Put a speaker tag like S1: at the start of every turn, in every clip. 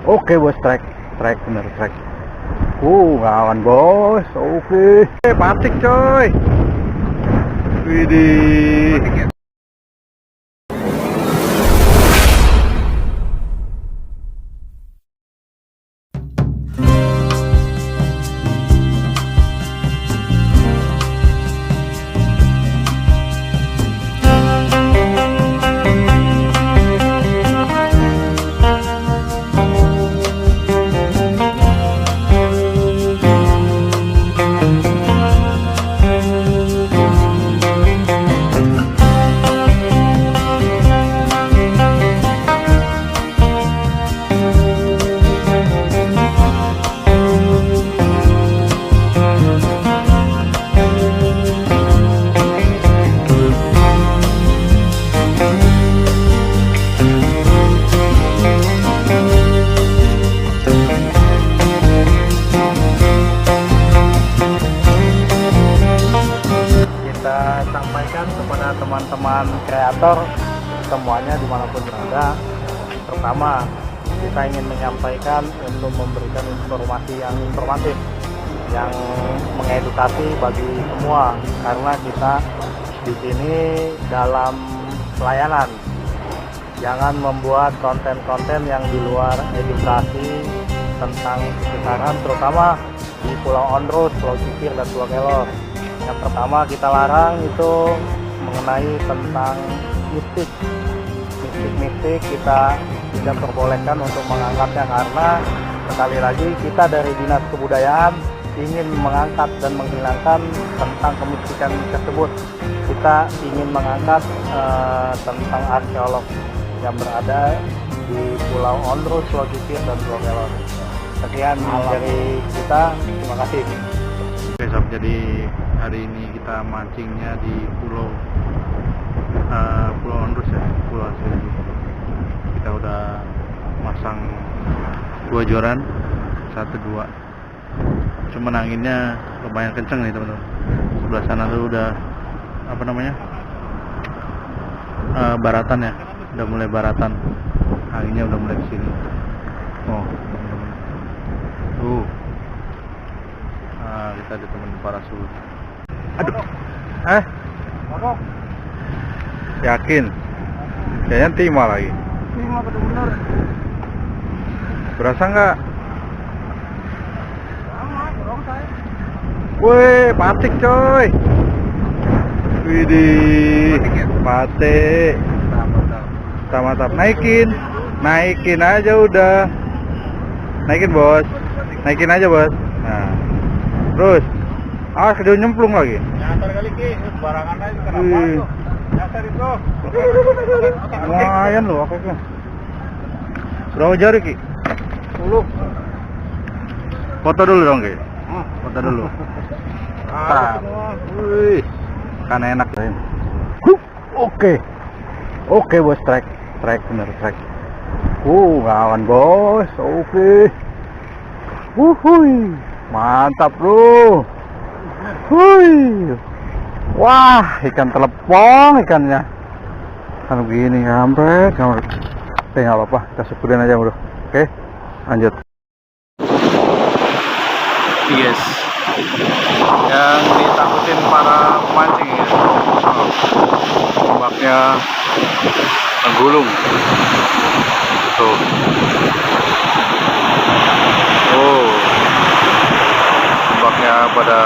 S1: Oke bos, trek bener trek. Kawan bos. Oke. Patik coy. Widih. Sampaikan kepada teman-teman kreator semuanya dimanapun berada. Pertama, kita ingin menyampaikan untuk memberikan informasi yang informatif, yang mengedukasi bagi semua, karena kita di sini dalam pelayanan. Jangan membuat konten-konten yang di luar edukasi tentang sekitaran, terutama di Pulau Ondrus, Pulau Cipir, dan Pulau Kelor. Yang pertama kita larang itu mengenai tentang mistik. Kita tidak perbolehkan untuk mengangkatnya, karena sekali lagi kita dari Dinas Kebudayaan ingin mengangkat dan menghilangkan tentang kemistikan tersebut. Kita ingin mengangkat tentang arkeolog yang berada di Pulau Ondrus, Pulau Cipir, dan Pulau Kelor. Sekian dari kita, terima kasih.
S2: Oke sob, jadi hari ini kita mancingnya di Pulau Ondrus ya, Pulau Seribu. Kita udah masang 2 joran, 1-2. Cuman anginnya lumayan kenceng nih teman-teman. Sebelah sana tuh udah apa namanya, baratan ya, udah mulai baratan. Anginnya udah mulai kesini. Kita ditemenin para suhu.
S1: Aduh. Yakin? Kayaknya timah lagi.
S2: Timah bener-bener.
S1: Berasa nggak?
S2: Sama, dorong saya.
S1: Wih, patik coy. Widih. Patik. Mantap. Naikin aja udah. Naikin bos. Naikin aja bos. Nah. Terus, kedua nyemplung lagi.
S2: Nyasar kali Ki, barangan aja kenapa tuh? Nyasar itu.
S1: Lumayan loh akoknya. Berapa jari Ki?
S2: 10.
S1: Foto dulu dong Ki. Foto dulu. Wih, kan enak. Oke bos, trek bener trek. Kawan bos, oke. Mantap bro. Wah, ikan telepong ikannya. Kan begini kampret. Nggak apa-apa, kita syukurin aja bro. Oke, lanjut.
S2: Yes. Yang ditakutin para pemancing ya. Ombaknya menggulung. Tuh. Ombaknya pada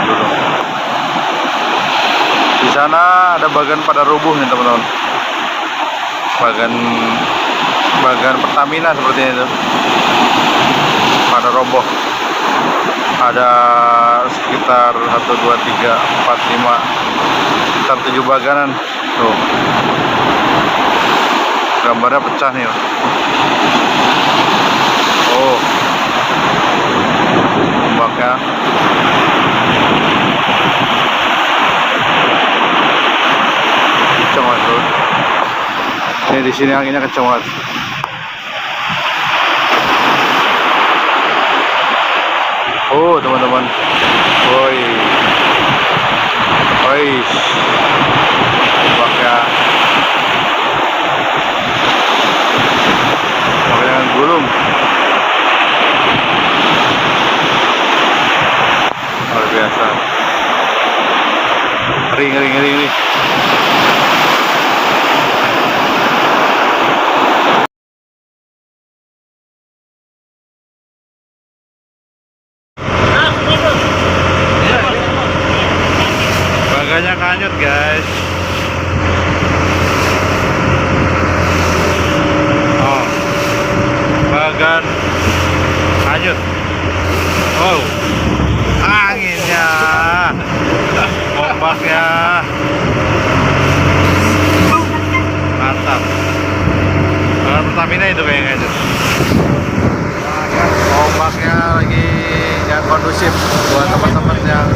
S2: gulung. Di sana ada bagian pada rubuh nih teman-teman. Bagian Pertamina seperti itu. Pada roboh. Ada sekitar 1, 2, 3, 4, 5, sekitar 7 bagianan. Tuh. Gambarnya pecah nih. Ombaknya kenceng banget bro. Ini di sini anginnya kenceng banget. Teman-teman. Ombaknya stamina itu kayaknya itu.
S3: Ombaknya lagi nggak kondusif buat teman-teman yang